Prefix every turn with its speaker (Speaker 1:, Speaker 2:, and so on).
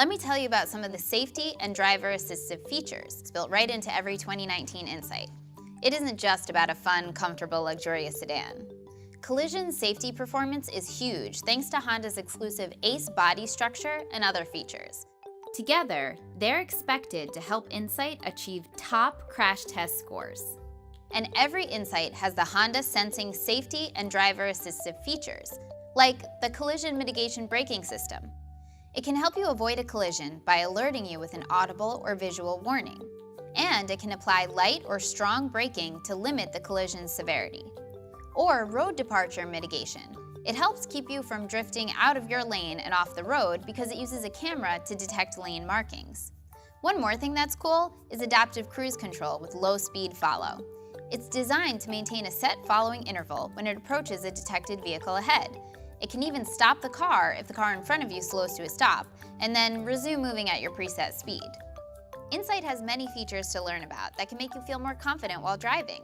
Speaker 1: Let me tell you about some of the safety and driver assistive features built right into every 2019 Insight. It isn't just about a fun, comfortable, luxurious sedan. Collision safety performance is huge thanks to Honda's exclusive ACE body structure and other features. Together, they're expected to help Insight achieve top crash test scores. And every Insight has the Honda Sensing safety and driver assistive features, like the collision mitigation braking system. It can help you avoid a collision by alerting you with an audible or visual warning. And it can apply light or strong braking to limit the collision's severity. Or road departure mitigation. It helps keep you from drifting out of your lane and off the road because it uses a camera to detect lane markings. One more thing that's cool is adaptive cruise control with low speed follow. It's designed to maintain a set following interval when it approaches a detected vehicle ahead. It can even stop the car if the car in front of you slows to a stop, and then resume moving at your preset speed. Insight has many features to learn about that can make you feel more confident while driving.